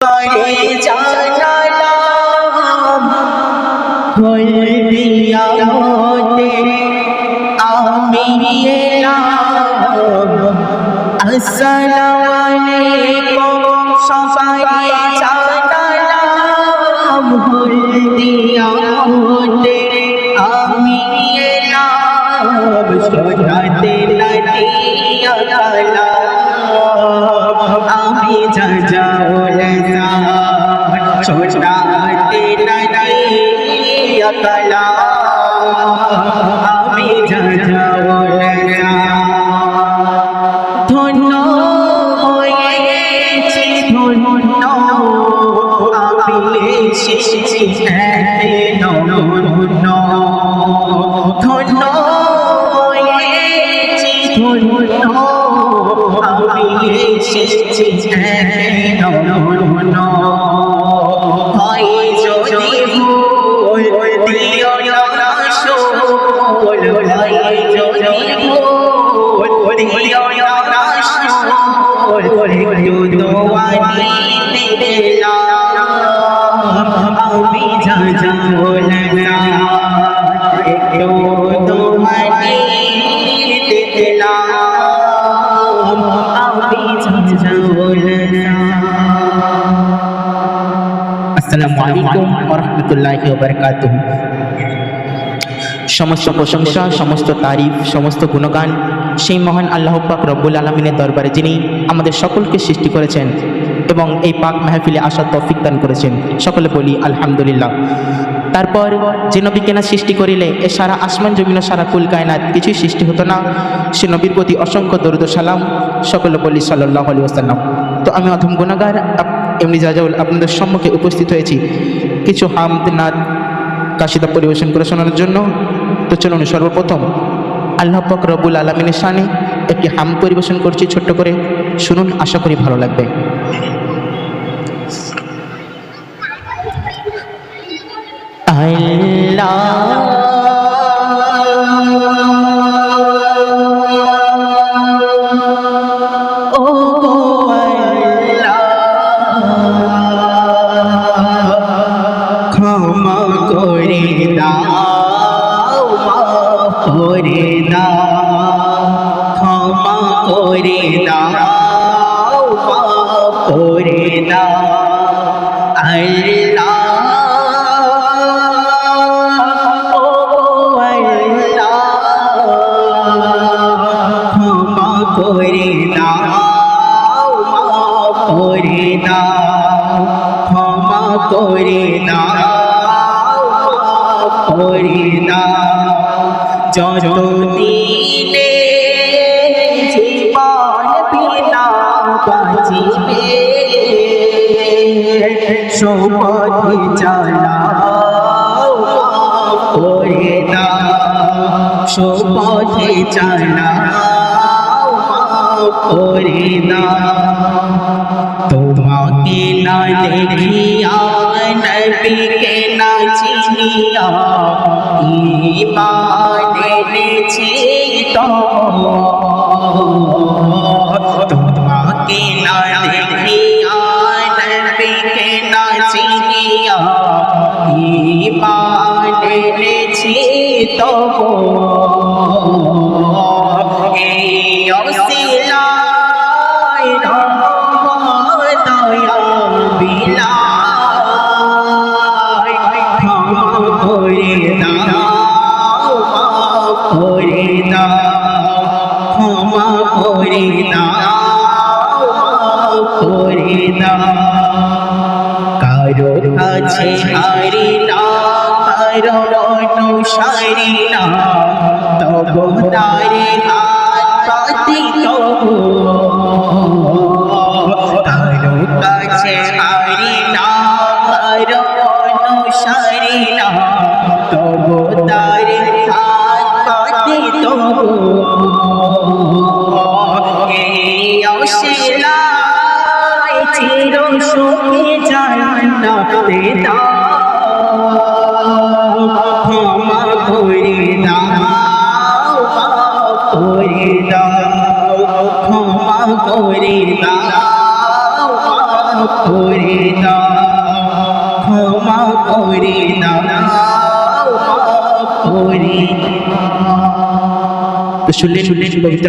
করে জানালাম হলদিয়া হতে আমি এলাম। আসসালামু আলাইকুম সবাই জানালাম হলদিয়া হতে আমি এলাম। সোনাতে নদিয়া আমি যাওয়া সোনাতে নদিয়া আমি যাওয়া ধন্য হয়েছি ধন্য আমি এসেছি ধন্য ধন্য হয়েছি ধন্য আমি এসেছি ধন্য হয় যদি ভুল দিও না শোল হয় যদি ভুল দিও না শোল একটু দোয়া দিতে দিলাম আমি যাবো না একটু দোয়া দিতে দিলাম আমি যাবো না। আসসালামু আলাইকুম ওয়া রাহমাতুল্লাহি ওয়া বারাকাতুহু। সমস্ত প্রশংসা, সমস্ত তারিফ, সমস্ত গুণগান সেই মহান আল্লাহ পাক রব্বুল আলামিনের দরবারে, যিনি আমাদের সকলকে সৃষ্টি করেছেন এবং এই পাক মাহফিলে আসার তৌফিক দান করেছেন। সকলে বলি আলহামদুলিল্লাহ। তারপর যে নবীকে না সৃষ্টি করিলে এ সারা আসমান জমিন ও সারা কুল কায়নাত কিছুই সৃষ্টি হতো না, সে নবীর প্রতি অসংখ্য দরুদ ও সালাম। সকলে বলি সাল্লাল্লাহু আলাইহি ওয়াসাল্লাম। তো আমি অধম গুনাহগার এমনি জাজাউল আপনাদের সম্মুখে উপস্থিত হয়েছি কিছু হামদ নাত কাসিদা পরিবেশন করে শোনানোর জন্য। তো চলুন সর্বপ্রথম আল্লাহ পাক রব্বুল আলামিনের শানে একটি হাম পরিবেশন করছি ছোট্ট করে, শুনুন, আশা করি ভালো লাগবে। ক্ষমা করে দাও মাফ করে দাও, ক্ষমা করে দাও মাফ করে দাও আল্লাহ ও আল্লাহ। ক্ষমা করে দাও মাফ করে দাও, ক্ষমা করে দাও করে দাও। যত দিনে জীবন বিনা বাঁচিবে সপথে চালাও মাফ করে দাও, সপথে চালাও মাফ করে দাও। তোমাকে না দেখিয়া নবীকে না চিনিয়া ঈমান এনেছি তো, তোমাকে না দেখিয়া নবীকে না চিনিয়া ঈমান এনেছি তো এই অসিলায় রহমত দয়া বিলায়। ক্ষমা করে দাও মাফ করে দাও, ক্ষমা করে দাও মাফ করে দাও। কারো কাছে হারি না, কারো অনুসারী না, তবু তারে হাত পাতি তবু। কারো কাছে হারি না, কারো অনুসারী না, তবু তারে হাত পাতি তবু। এই অশিলায় চির সুখে জান্নাতে দাও, ক্ষমা করে দাও মাফ করে দাও, ক্ষমা করে দাও মাফ করে করে দাও মাফ করে দাও। তো শুনলেন পবিত্র